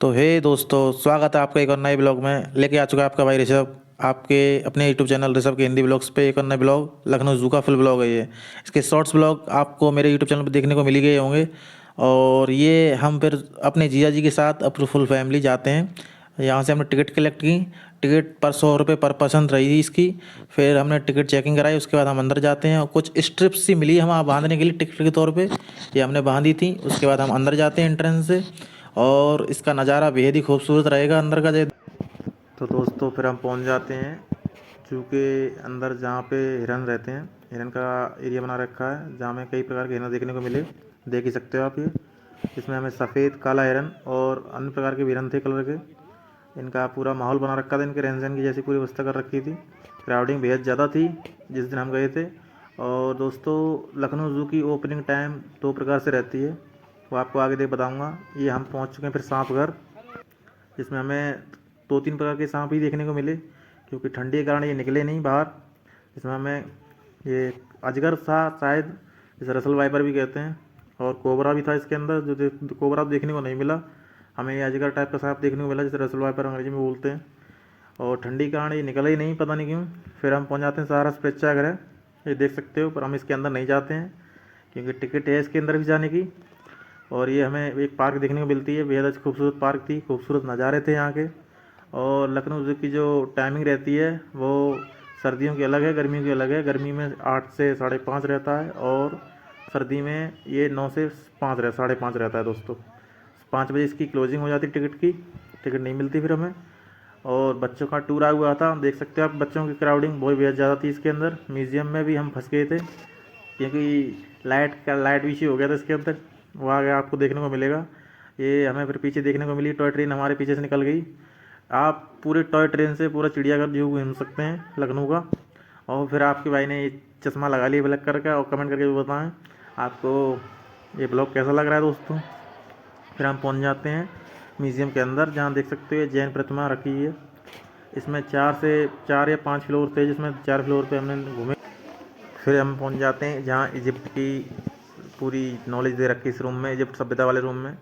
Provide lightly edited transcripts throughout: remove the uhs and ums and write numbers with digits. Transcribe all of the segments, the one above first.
तो हे दोस्तों, स्वागत है आपका एक और नए ब्लॉग में। लेके आ चुका है आपका भाई ऋषभ, आपके अपने यूट्यूब चैनल ऋषभ के हिंदी ब्लॉग्स पे एक और नए ब्लॉग। लखनऊ जू का फुल ब्लॉग है ये। इसके शॉर्ट्स ब्लॉग आपको मेरे यूट्यूब चैनल पर देखने को मिल ही गए होंगे। और ये हम फिर अपने जीजा जी के साथ अपनी फुल फैमिली जाते हैं। यहाँ से हमने टिकट कलेक्ट की। टिकट पर 100 रुपये पर पर्सन रही थी इसकी। फिर हमने टिकट चेकिंग कराई, उसके बाद हम अंदर जाते हैं और कुछ स्ट्रिप्स सी मिली हमें बांधने के लिए टिकट के तौर पे। ये हमने बांधी थी। उसके बाद हम अंदर जाते हैं एंट्रेंस से। और इसका नज़ारा बेहद ही खूबसूरत रहेगा अंदर का। तो दोस्तों फिर हम पहुंच जाते हैं जू के अंदर, जहाँ पे हिरन रहते हैं। हिरन का एरिया बना रखा है जहाँ हमें कई प्रकार के हिरन देखने को मिले। देख ही सकते हो आप ये। इसमें हमें सफ़ेद काला हिरन और अन्य प्रकार के भी हिरन थे कलर के। इनका पूरा माहौल बना रखा था, इनके रहन सहन की जैसी पूरी व्यवस्था कर रखी थी। क्राउडिंग बेहद ज़्यादा थी जिस दिन हम गए थे। और दोस्तों, लखनऊ जू की ओपनिंग टाइम 2 प्रकार से रहती है, वो आपको आगे देख बताऊँगा। ये हम पहुँच चुके हैं फिर सांप घर, जिसमें हमें 2-3 प्रकार के सांप ही देखने को मिले, क्योंकि ठंडी के कारण ये निकले नहीं बाहर। इसमें हमें ये अजगर था शायद, जिसे रसल वाइपर भी कहते हैं, और कोबरा भी था इसके अंदर। जो कोबरा तो देखने को नहीं मिला हमें, ये अजगर टाइप का सांप देखने को मिला जिसे रसल वाइपर अंग्रेजी में बोलते हैं। और ठंडी के कारण ये निकला ही नहीं, पता नहीं क्यों। फिर हम पहुंच जाते हैं सहारा प्रेक्षागृह। ये देख सकते हो, पर हम इसके अंदर नहीं जाते हैं क्योंकि टिकट है इसके अंदर भी जाने की। और ये हमें एक पार्क देखने को मिलती है, बेहद अच्छी खूबसूरत पार्क थी, खूबसूरत नज़ारे थे यहाँ के। और लखनऊ ज़ू की जो टाइमिंग रहती है वो सर्दियों की अलग है, गर्मियों की अलग है। गर्मी में 8 से 5:30 रहता है, और सर्दी में ये 9 से 5 रहता है दोस्तों। 5 बजे इसकी क्लोजिंग हो जाती है टिकट की। टिकट नहीं मिलती फिर हमें। और बच्चों का टूर आया हुआ था, देख सकते हो आप। बच्चों की क्राउडिंग बहुत बेहद ज़्यादा थी इसके अंदर। म्यूज़ियम में भी हम फंस गए थे क्योंकि लाइट भी इशू हो गया था इसके अंदर। वो आगे आपको देखने को मिलेगा। ये हमें फिर पीछे देखने को मिली, टॉय ट्रेन हमारे पीछे से निकल गई। आप पूरे टॉय ट्रेन से पूरा चिड़ियाघर जू घूम सकते हैं लखनऊ का। और फिर आपके भाई ने ये चश्मा लगा लिया ब्लैक कलर का, और कमेंट करके भी बताएं आपको ये ब्लॉग कैसा लग रहा है दोस्तों। फिर हम पहुंच जाते हैं म्यूज़ियम के अंदर, जहां देख सकते हो ये जैन प्रतिमा रखी है। इसमें 4 या 5 फ्लोर थे, जिसमें 4 फ्लोर पे हमने घूमे। फिर हम पहुंच जाते हैं जहाँ इजिप्ट की पूरी नॉलेज दे रखी है इस रूम में, इजिप्ट सभ्यता वाले रूम में,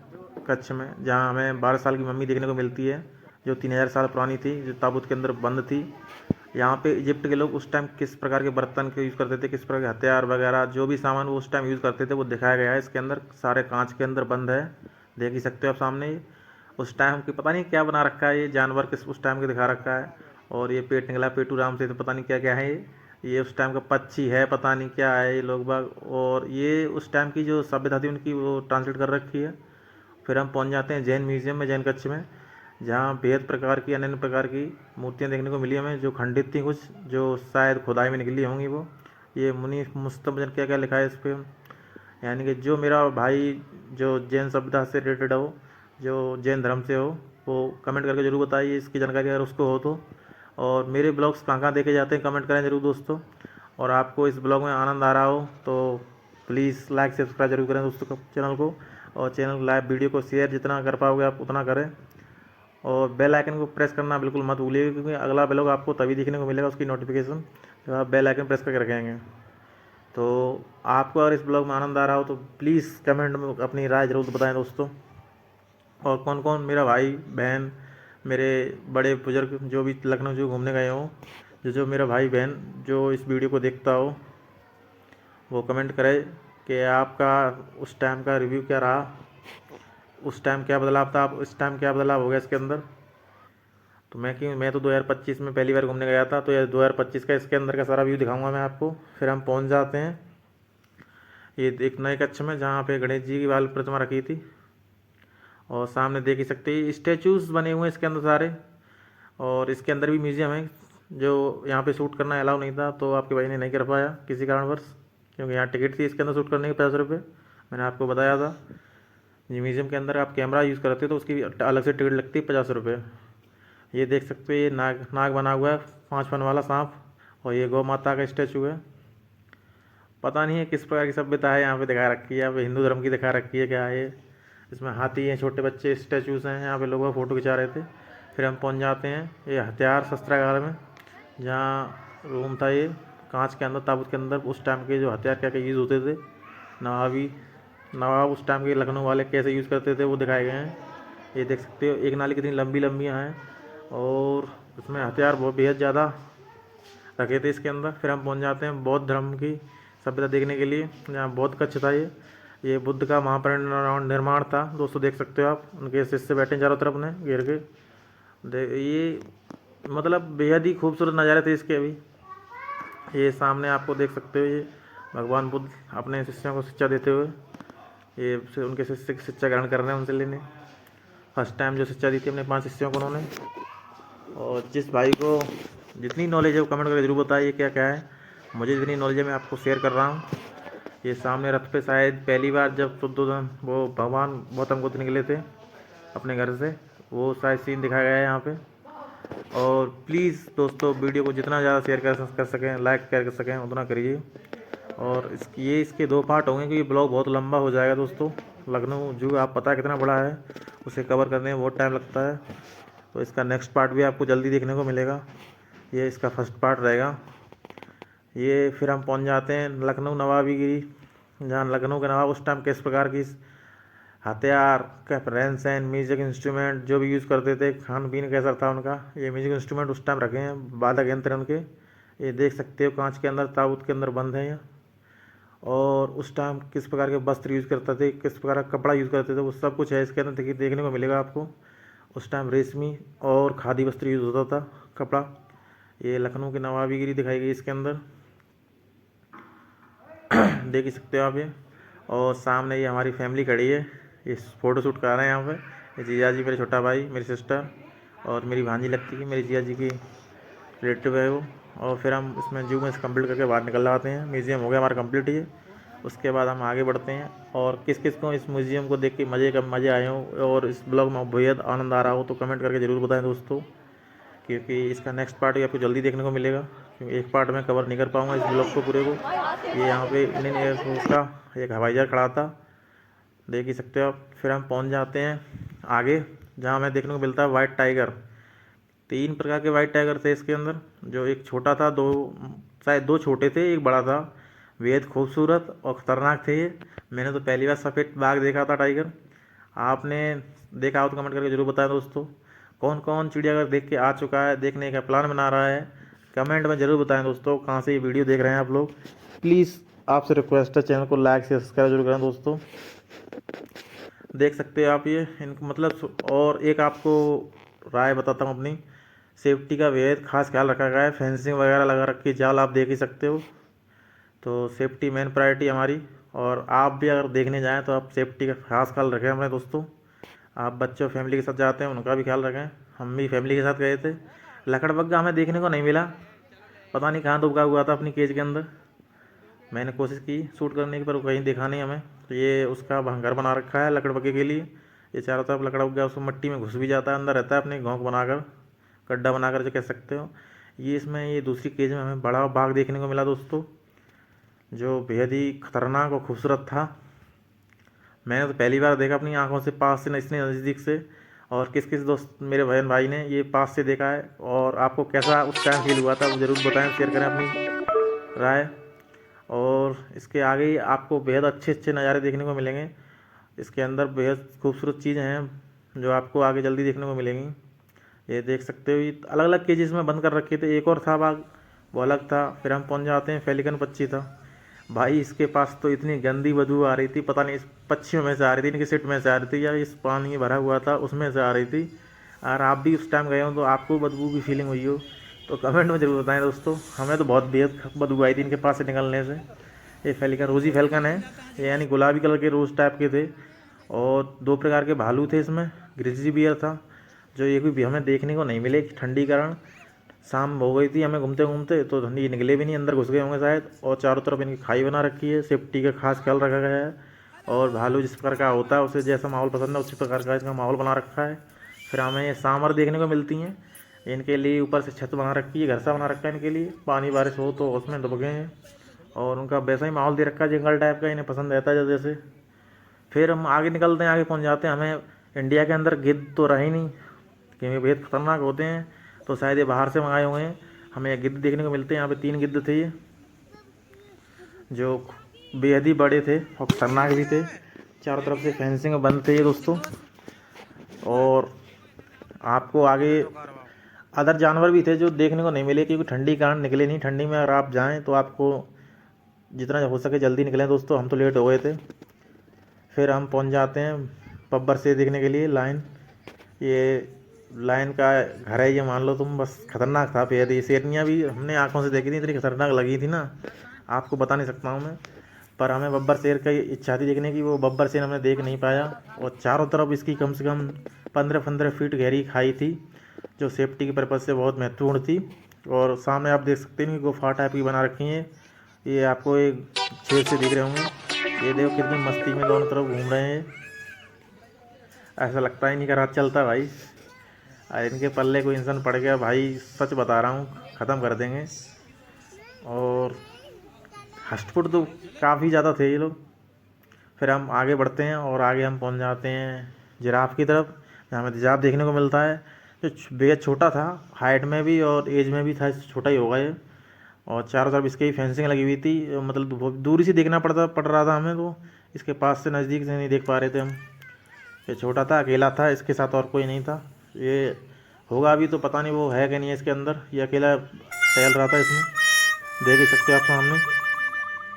कच्छ में, जहाँ हमें 12 साल की मम्मी देखने को मिलती है, जो 3000 साल पुरानी थी, जो ताबूत के अंदर बंद थी। यहाँ पे इजिप्ट के लोग उस टाइम किस प्रकार के बर्तन के यूज़ करते थे, किस प्रकार के हथियार वगैरह जो भी सामान वो उस टाइम यूज़ करते थे, वो दिखाया गया है इसके अंदर। सारे कांच के अंदर बंद है, देख ही सकते हो आप सामने। उस टाइम की पता नहीं क्या बना रखा है, ये जानवर किस उस टाइम के दिखा रखा है। और ये पेट निकला पेटू राम से, तो पता नहीं क्या क्या है ये उस टाइम का पक्षी है, पता नहीं क्या है ये लोग बाग। और ये उस टाइम की जो सभ्यता थी उनकी, वो ट्रांसलेट कर रखी है। फिर हम पहुंच जाते हैं जैन म्यूज़ियम में, जैन कच्छ में, जहाँ बेहद प्रकार की अन्य प्रकार की मूर्तियाँ देखने को मिली हमें, जो खंडित थी कुछ, जो शायद खुदाई में निकली होंगी वो। ये मुनि मुस्तबजन क्या क्या लिखा है इस पर, यानी कि जो मेरा भाई जो जैन सभ्यता से रिलेटेड हो, जो जैन धर्म से हो, वो कमेंट करके ज़रूर बताइए इसकी जानकारी अगर उसको हो तो। और मेरे ब्लॉग्स कहाँ कहाँ देखे जाते हैं कमेंट करें ज़रूर दोस्तों। और आपको इस ब्लॉग में आनंद आ रहा हो तो प्लीज़ लाइक सब्सक्राइब जरूर करें दोस्तों चैनल को। और चैनल लाइव वीडियो को शेयर जितना कर पाओगे आप उतना करें। और बेल आइकन को प्रेस करना बिल्कुल मत भूलिएगा, क्योंकि अगला ब्लॉग आपको तभी देखने को मिलेगा उसकी नोटिफिकेशन, जब आप बेल आइकन प्रेस करके रखेंगे। तो आपको अगर इस ब्लॉग में आनंद आ रहा हो तो प्लीज़ कमेंट में अपनी राय ज़रूर बताएं दोस्तों। और कौन कौन मेरा भाई बहन, मेरे बड़े बुजुर्ग जो भी लखनऊ जू घूमने गए हों, जो जो मेरा भाई बहन जो इस वीडियो को देखता हो, वो कमेंट करे कि आपका उस टाइम का रिव्यू क्या रहा, उस टाइम क्या बदलाव था, आप इस टाइम क्या बदलाव हो गया इसके अंदर। तो मैं तो 2025 में पहली बार घूमने गया था, तो ये 2025 का इसके अंदर का सारा व्यू दिखाऊंगा मैं आपको। फिर हम पहुंच जाते हैं ये एक नए कच्छ में, जहाँ पे गणेश जी की बाल प्रतिमा रखी थी। और सामने देख ही सकते हैं स्टैचूज़ बने हुए हैं इसके अंदर सारे। और इसके अंदर भी म्यूज़ियम है, जो यहाँ पे शूट करना अलाउ नहीं था, तो आपके भाई ने नहीं कर पाया किसी कारणवश, क्योंकि यहाँ टिकट थी इसके अंदर शूट करने की 50 रुपये, मैंने आपको बताया था। ये म्यूज़ियम के अंदर आप कैमरा यूज़ करते तो उसकी अलग से टिकट लगती है 50 रुपये। ये देख सकते हो, ये नाग नाग बना हुआ है, 5 फन वाला सांप। और ये गौ माता का स्टैचू है। पता नहीं है किस प्रकार की सभ्यता है यहाँ पे दिखा रखी है, यहाँ पे हिंदू धर्म की दिखा रखी है क्या है। इसमें हाथी हैं, छोटे बच्चे स्टैचूज़ हैं, यहाँ पे लोग फ़ोटो खिंचा रहे थे। फिर हम पहुँच जाते हैं ये हथियार शस्त्रागार में, जहाँ रूम था ये कांच के अंदर, ताबूत के अंदर उस टाइम के जो हथियार क्या क्या यूज़ होते थे, नवाबी नवाब उस टाइम के लखनऊ वाले कैसे यूज़ करते थे वो दिखाए गए हैं। ये देख सकते हो एक नाली कितनी लंबी लंबी हैं, और इसमें हथियार बहुत बेहद ज़्यादा रखे थे इसके अंदर। फिर हम पहुंच जाते हैं बौद्ध धर्म की सभ्यता देखने के लिए, जहाँ बौद्ध कक्ष था। ये बुद्ध का महापरिनिर्वाण निर्माण था दोस्तों, देख सकते हो आप। उनके शिष्य बैठे चारों तरफ ने घेर के। ये मतलब बेहद ही खूबसूरत नज़ारे थे इसके। अभी ये सामने आपको देख सकते हो, ये भगवान बुद्ध अपने शिष्यों को शिक्षा देते हुए, ये उनके शिष्य की शिक्षा ग्रहण कर रहे हैं उनसे लेने। फर्स्ट टाइम जो शिक्षा दी थी अपने 5 शिष्यों को उन्होंने। और जिस भाई को जितनी नॉलेज है वो कमेंट करके जरूर बताइए क्या क्या है। मुझे जितनी नॉलेज है मैं आपको शेयर कर रहा हूँ। ये सामने रथ पे शायद पहली बार जब शुद्धोधन वो भगवान गौतम बुद्ध निकले थे अपने घर से, वो शायद सीन दिखाया गया है यहाँ पे। और प्लीज़ दोस्तों वीडियो को जितना ज़्यादा शेयर कर सकें, लाइक कर सकें उतना करिए। और इसके 2 पार्ट होंगे क्योंकि ब्लॉग बहुत लंबा हो जाएगा दोस्तों। लखनऊ जू आप पता है कितना बड़ा है, उसे कवर करने में बहुत टाइम लगता है। तो इसका नेक्स्ट पार्ट भी आपको जल्दी देखने को मिलेगा। ये इसका फर्स्ट पार्ट रहेगा। ये फिर हम पहुंच जाते हैं लखनऊ नवाबीगिरी, जहाँ लखनऊ के नवाब उस टाइम किस प्रकार की हथियार का रहन सहन, म्यूजिक इंस्ट्रूमेंट जो भी यूज़ करते थे, खान पीन कैसा था उनका। ये म्यूजिक इंस्ट्रूमेंट उस टाइम रखे हैं, वादक यंत्र उनके। ये देख सकते हो कांच के अंदर, ताबूत के अंदर बंद है ये। और उस टाइम किस प्रकार के वस्त्र यूज़ करते थे, किस प्रकार का कपड़ा यूज़ करते थे, वो सब कुछ है इसके अंदर देखने को मिलेगा आपको। उस टाइम रेशमी और खादी वस्त्र यूज़ होता था कपड़ा। ये लखनऊ की नवाबीगिरी दिखाई गई इसके अंदर, देख ही सकते हो आप ये। और सामने ये हमारी फैमिली खड़ी है, इस फोटो शूट कर रहे हैं यहाँ पे। ये जीजा जी, मेरे छोटा भाई, मेरी सिस्टर और मेरी भांजी लगती है, मेरी जीजा जी की रिलेटिव है वो। और फिर हम इसमें जू में कंप्लीट करके बाहर निकल जाते हैं। म्यूज़ियम हो गया हमारा कंप्लीट ये। उसके बाद हम आगे बढ़ते हैं। और किस किस को इस म्यूज़ियम को देख के मज़े आए हों और इस ब्लॉग में बेहद आनंद आ रहा हो तो कमेंट करके ज़रूर बताएं दोस्तों, क्योंकि इसका नेक्स्ट पार्ट भी आपको जल्दी देखने को मिलेगा। क्योंकि एक पार्ट में कवर नहीं कर पाऊँगा इस ब्लॉग को पूरे को। ये यहाँ पे इंडियन एयरफोर्स का एक हवाई जहाज खड़ा था, देख ही सकते हो आप। फिर हम पहुँच जाते हैं आगे, जहाँ हमें देखने को मिलता है वाइट टाइगर। 3 प्रकार के वाइट टाइगर थे इसके अंदर, जो एक छोटा था, शायद 2 छोटे थे, एक बड़ा था। बेहद खूबसूरत और ख़तरनाक थे ये। मैंने तो पहली बार सफ़ेद बाघ देखा था टाइगर। आपने देखा हो तो कमेंट करके जरूर बताएं दोस्तों। कौन कौन चिड़ियाघर देख के आ चुका है, देखने का प्लान बना रहा है, कमेंट में ज़रूर बताएं दोस्तों कहाँ से ये वीडियो देख रहे हैं आप लोग। प्लीज़ आपसे रिक्वेस्ट है, चैनल को लाइक से सब्सक्राइब जरूर करें दोस्तों। देख सकते हैं आप ये इनको मतलब। और एक आपको राय बताता हूँ अपनी, सेफ्टी का बेहद खास ख्याल रखा गया है। फेंसिंग वगैरह लगा रखी, जाल आप देख ही सकते हो। तो सेफ्टी मेन प्रायोरिटी हमारी। और आप भी अगर देखने जाएं तो आप सेफ्टी का खास ख्याल रखें हमारे दोस्तों। आप बच्चों फैमिली के साथ जाते हैं उनका भी ख्याल रखें। हम भी फैमिली के साथ गए थे। लकड़बग्गा हमें देखने को नहीं मिला, पता नहीं कहाँ दुबका हुआ था अपनी केज के अंदर। मैंने कोशिश की शूट करने की पर वो कहीं दिखा नहीं हमें। तो ये उसका घर बना रखा है लकड़बग्गे के लिए। ये चारों तरफ लकड़बग्गा उसको मट्टी में घुस भी जाता है, अंदर रहता है अपने घोंक बनाकर, गड्ढा बनाकर जो कह सकते हो। ये इसमें ये दूसरी केज में हमें बड़ा बाघ देखने को मिला दोस्तों, जो बेहद ही खतरनाक और खूबसूरत था। मैंने तो पहली बार देखा अपनी आंखों से, पास से, इतने नज़दीक से। और किस किस दोस्त मेरे बहन भाई ने ये पास से देखा है और आपको कैसा उस टाइम फील हुआ था वो ज़रूर बताएं, शेयर करें अपनी राय। और इसके आगे ही आपको बेहद अच्छे अच्छे नज़ारे देखने को मिलेंगे। इसके अंदर बेहद खूबसूरत चीज़ें हैं जो आपको आगे जल्दी देखने को मिलेंगी। ये देख सकते हो, ये अलग अलग केजेस में बंद कर रखे थे। एक और था बाघ, वो अलग था। फिर हम पहुंच जाते हैं पेलिकन पक्षी था भाई। इसके पास तो इतनी गंदी बदबू आ रही थी, पता नहीं इस पक्षियों में से आ रही थी, इनके सीट में से आ रही थी, या इस पानी भरा हुआ था उसमें से आ रही थी। और आप भी उस टाइम गए हो तो आपको बदबू की फीलिंग हुई हो तो कमेंट में ज़रूर बताएं दोस्तों। हमें तो बहुत बेहद बदबू आई थी इनके पास से निकलने से। ये फेलिकन रोजी फेलिकन है, ये यानी गुलाबी कलर के रोज़ टाइप के थे। और 2 प्रकार के भालू थे इसमें, ग्रिजली बियर था, जो ये भी हमें देखने को नहीं मिले ठंडी कारण। शाम हो गई थी हमें घूमते घूमते, तो ठंडी निकले भी नहीं, अंदर घुस गए होंगे शायद। और चारों तरफ इनकी खाई बना रखी है, सेफ्टी का खास ख्याल रखा गया है। और भालू जिस प्रकार का होता है उसे जैसा माहौल पसंद है उसी प्रकार का इसका माहौल बना रखा है। फिर हमें ये सांभर देखने को मिलती हैं, इनके लिए ऊपर से छत बना रखी है, घर सा बना रखा है इनके लिए, पानी बारिश हो तो उसमें दब गए हैं। और उनका वैसा ही माहौल दे रखा है जंगल टाइप का, इन्हें पसंद रहता है जैसे। फिर हम आगे निकलते हैं, आगे पहुंच जाते हैं। हमें इंडिया के अंदर गिद्ध तो रहे ही नहीं क्योंकि बेहद खतरनाक होते हैं, तो शायद ये बाहर से मंगाए हुए हैं। हमें गिद्ध देखने को मिलते हैं। यहाँ पे 3 गिद्ध थे ये, जो बेहद ही बड़े थे और खतरनाक भी थे। चारों तरफ से फेंसिंग में बंद थे ये दोस्तों। और आपको आगे अदर जानवर भी थे जो देखने को नहीं मिले, क्योंकि ठंडी के कारण निकले नहीं। ठंडी में अगर आप जाएं तो आपको जितना हो सके जल्दी निकलें दोस्तों। हम तो लेट हो गए थे। फिर हम पहुंच जाते हैं बब्बर शेर देखने के लिए। लाइन, ये लाइन का घर है ये, मान लो तुम। बस खतरनाक था बेहद। ये शेरनियाँ भी हमने आंखों से देखी थी, इतनी खतरनाक लगी थी ना, आपको बता नहीं सकता हूँ मैं। पर हमें बब्बर शेर की इच्छा थी देखने की, वो बब्बर शेर हमने देख नहीं पाया। और चारों तरफ इसकी कम से कम 15-15 फीट गहरी खाई थी, जो सेफ्टी के पर्पज़ से बहुत महत्वपूर्ण थी। और सामने आप देख सकते हैं कि गुफा टाइप की बना रखी है। ये आपको एक छेद से दिख रहे होंगे। ये देखो कितनी मस्ती में दोनों तरफ घूम रहे हैं। ऐसा लगता ही नहीं कि रात चलता भाई। इनके पल्ले कोई इंसान पड़ गया भाई, सच बता रहा हूँ, ख़त्म कर देंगे। और हष्टपुट तो काफ़ी ज़्यादा थे ये लोग। फिर हम आगे बढ़ते हैं और आगे हम पहुंच जाते हैं जिराफ की तरफ, जहाँ हमें जिराफ देखने को मिलता है, जो बेहद छोटा था, हाइट में भी और एज में भी था, इससे छोटा ही होगा ये। और चारों तरफ इसकी फेंसिंग लगी हुई थी, मतलब बहुत दूरी से देखना पड़ रहा था हमें, तो इसके पास से नज़दीक से नहीं देख पा रहे थे हम। ये छोटा था, अकेला था, इसके साथ और कोई नहीं था। ये होगा अभी तो पता नहीं वो है कि नहीं है इसके अंदर, ये अकेला टहल रहा था इसमें, देख ही सकते हो आप सामने।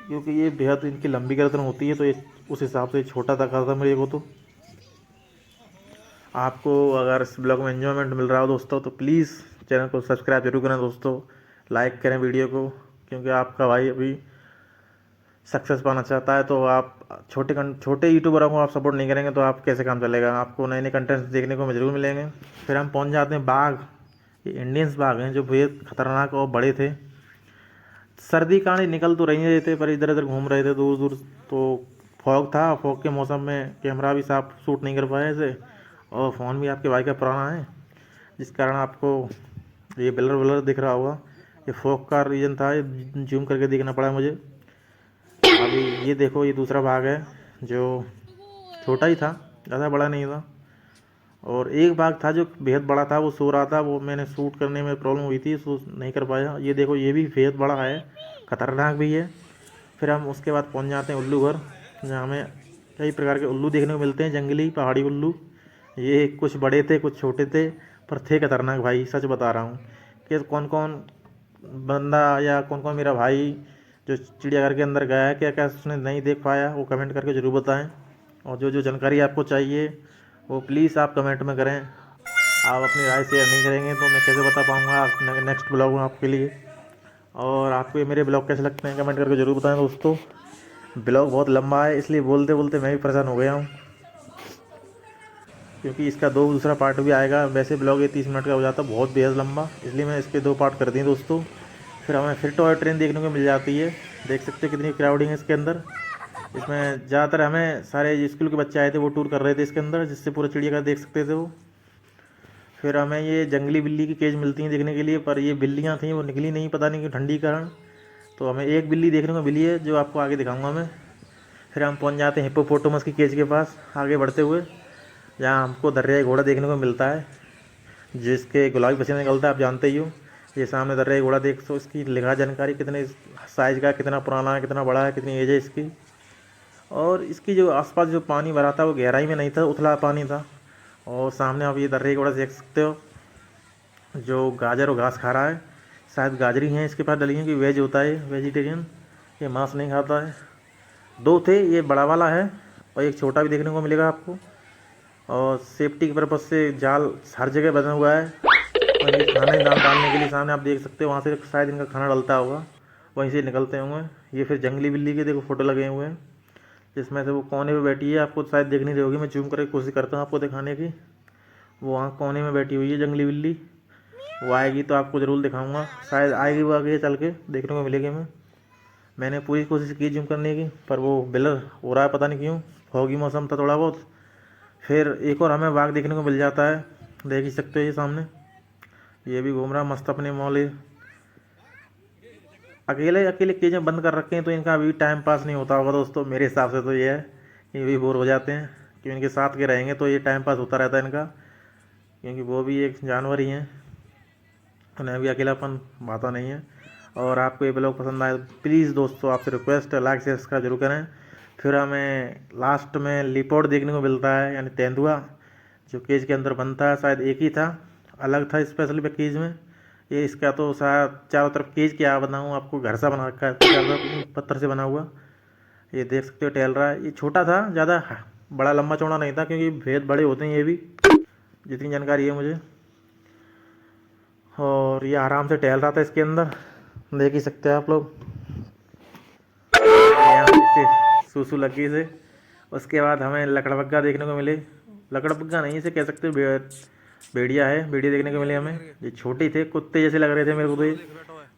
क्योंकि ये बेहद इनकी लंबी गर्दन होती है, तो ये उस हिसाब से छोटा था मेरे को। तो आपको अगर इस ब्लॉग में एंजॉयमेंट मिल रहा हो दोस्तों, तो प्लीज़ चैनल को सब्सक्राइब जरूर करें दोस्तों, लाइक करें वीडियो को। क्योंकि आपका भाई अभी सक्सेस पाना चाहता है, तो आप छोटे यूट्यूबरों को आप सपोर्ट नहीं करेंगे तो आप कैसे काम चलेगा। आपको नए नए कंटेंट्स देखने को जरूर मिलेंगे। फिर हम पहुंच जाते हैं बाघ। ये इंडियंस बाघ हैं जो बेहद खतरनाक और बड़े थे। सर्दी का नहीं निकल तो रही थे, पर इधर इधर घूम रहे थे दूर दूर। तो फॉग था, फॉग के मौसम में कैमरा भी साफ शूट नहीं कर पाया इसे, और फ़ोन भी आपके भाई का पुराना है, जिस कारण आपको ये ब्लर ब्लर दिख रहा होगा। ये फॉग का रीज़न था, ये जूम करके देखना पड़ा मुझे। अभी ये देखो, ये दूसरा भाग है जो छोटा ही था, ज़्यादा बड़ा नहीं था। और एक बाघ था जो बेहद बड़ा था, वो सो रहा था, वो मैंने शूट करने में प्रॉब्लम हुई थी, सो नहीं कर पाया। ये देखो, ये भी बेहद बड़ा है, ख़तरनाक भी है। फिर हम उसके बाद पहुंच जाते हैं उल्लू घर, जहाँ हमें कई प्रकार के उल्लू देखने को मिलते हैं, जंगली पहाड़ी उल्लू। ये कुछ बड़े थे, कुछ छोटे थे, पर थे खतरनाक भाई, सच बता रहा हूँ। कि कौन कौन बंदा या कौन कौन मेरा भाई जो चिड़ियाघर के अंदर गया है, क्या क्या उसने नहीं देख पाया, वो कमेंट करके ज़रूर बताएं। और जो जो जानकारी आपको चाहिए वो प्लीज़ आप कमेंट में करें। आप अपनी राय शेयर नहीं करेंगे तो मैं कैसे बता पाऊँगा नेक्स्ट ब्लॉग में आपके लिए। और आपको ये मेरे ब्लॉग कैसे लगते हैं कमेंट करके ज़रूर बताएं दोस्तों। ब्लॉग बहुत लंबा है, इसलिए बोलते बोलते मैं भी परेशान हो गया हूँ, क्योंकि इसका दूसरा पार्ट भी आएगा। वैसे ब्लॉग ये 30 मिनट का हो जाता, बहुत बेहद लंबा, इसलिए मैं इसके 2 पार्ट कर दिए दोस्तों। फिर हमें फिर टॉय ट्रेन देखने को मिल जाती है। देख सकते हो कितनी क्राउडिंग है इसके अंदर। इसमें ज़्यादातर हमें सारे स्कूल के बच्चे आए थे, वो टूर कर रहे थे इसके अंदर, जिससे पूरा चिड़ियाघर देख सकते थे वो। फिर हमें ये जंगली बिल्ली की केज मिलती हैं देखने के लिए, पर ये बिल्लियाँ थी वो निकली नहीं, पता नहीं क्यों, ठंडी के कारण। तो हमें एक बिल्ली देखने को मिली है, जो आपको आगे दिखाऊंगा मैं। फिर हम पहुंच जाते हैं हिप्पोपोटामस की केज के पास आगे बढ़ते हुए, जहाँ हमको दर्याई घोड़ा देखने को मिलता है, जिसके गुलाबी पसीना निकलता है, आप जानते ही हो। ये सामने दर्याई घोड़ा देख सो, इसकी लिखा जानकारी कितने साइज़ का, कितना पुराना है, कितना बड़ा है, कितनी एज है इसकी। और इसकी जो आसपास जो पानी भरा था वो गहराई में नहीं था, उथला पानी था। और सामने आप ये दर्रे घोड़ा देख सकते हो, जो गाजर और घास खा रहा है। शायद गाजरी हैं इसके पास डली हैं, कि वेज होता है, वेजिटेरियन, ये मांस नहीं खाता है। 2 थे, ये बड़ा वाला है और एक छोटा भी देखने को मिलेगा आपको। और सेफ्टी के पर्पज़ से जाल हर जगह बना हुआ है, और ये खाना डालने के लिए सामने आप देख सकते हो, वहाँ से शायद इनका खाना डलता होगा, वहीं से निकलते होंगे। ये फिर जंगली बिल्ली के देखो फ़ोटो लगे हुए हैं, जिसमें से वो कोने पे बैठी है, आपको शायद दिख नहीं रही होगी, मैं जूम करके कोशिश करता हूँ आपको दिखाने की। वो वहाँ कोने में बैठी हुई है जंगली बिल्ली। वो आएगी तो आपको ज़रूर दिखाऊंगा, शायद आएगी वो आगे चल के देखने को मिलेगी। मैंने पूरी कोशिश की जूम करने की, पर वो ब्लर हो रहा है, पता नहीं क्यों, फॉगी मौसम था थोड़ा बहुत। फिर एक और हमें बाघ देखने को मिल जाता है, देख ही सकते हो ये सामने, ये भी घूम रहा मस्त अपने मौले। अकेले अकेले केज में बंद कर रखे हैं, तो इनका अभी टाइम पास नहीं होता होगा दोस्तों, मेरे हिसाब से तो ये है, ये भी बोर हो जाते हैं। कि इनके साथ के रहेंगे तो ये टाइम पास होता रहता है इनका, क्योंकि वो भी एक जानवर ही हैं, उन्हें भी अकेलापन आता नहीं है। और आपको ये ब्लॉग पसंद आए तो प्लीज़ दोस्तों आपसे रिक्वेस्ट है, लाइक शेयर सब्सक्राइब जरूर करें। फिर हमें लास्ट में लिपोर्ड देखने को मिलता है, यानी तेंदुआ, जो केज के अंदर बनता है शायद एक ही था, अलग था स्पेशली पैकेज में। ये इसका तो शायद चारों तरफ केज क्या बनाऊँ आपको, घर सा बना रखा है चारों तरफ पत्थर से बना हुआ। ये देख सकते हो टहल रहा है। ये छोटा था, ज़्यादा बड़ा लंबा चौड़ा नहीं था, क्योंकि भेद बड़े होते हैं ये भी, जितनी जानकारी है मुझे। और ये आराम से टहल रहा था इसके अंदर, देख ही सकते हैं आप लोग। यहाँ से सूसू लगी से। उसके बाद हमें लकड़बग्गा देखने को मिले। लकड़बग्गा नहीं इसे कह सकते, भेड़िया है, भेड़िया देखने को मिले हमें। ये छोटे थे, कुत्ते जैसे लग रहे थे मेरे को तो। ये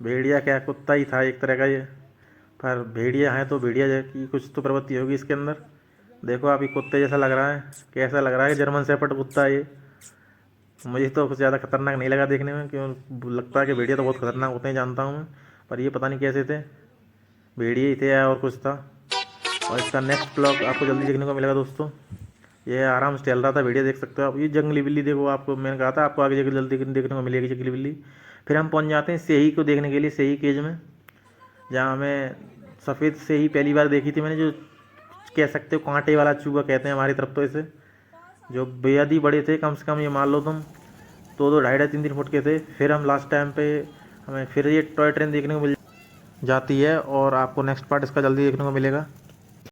भेड़िया क्या, कुत्ता ही था एक तरह का ये, पर भेड़िया है तो भेड़िया की कुछ तो प्रवृत्ति होगी इसके अंदर। देखो आप, ये कुत्ते जैसा लग रहा है, कैसा लग रहा है, जर्मन शेफर्ड कुत्ता है ये। मुझे तो कुछ ज़्यादा खतरनाक नहीं लगा देखने में, क्यों लगता है कि भेड़िया तो बहुत खतरनाक होते हैं, जानता हूँ मैं, पर ये पता नहीं कैसे थे, भेड़िए ही थे या और कुछ था। और इसका नेक्स्ट ब्लॉग आपको जल्दी देखने को मिलेगा दोस्तों। ये आराम से चल रहा था, भेड़िया देख सकते हो आप। ये जंगली बिल्ली देखो, आपको मैंने कहा था आपको आगे जगह जल्दी देखने को मिलेगी जंगली बिल्ली। फिर हम पहुंच जाते हैं सेही को देखने के लिए, सेही केज में, जहाँ हमें सफ़ेद सेही पहली बार देखी थी मैंने, जो कह सकते हो कांटे वाला चूहा कहते हैं हमारी तरफ तो इसे, जो बेहद ही बड़े थे। कम से कम ये मान लो तुम 2-2, 2.5, 3-3 फुट के थे। फिर हम लास्ट टाइम पे हमें फिर ये टॉय ट्रेन देखने को मिल जाती है, और आपको नेक्स्ट पार्ट इसका जल्दी देखने को मिलेगा।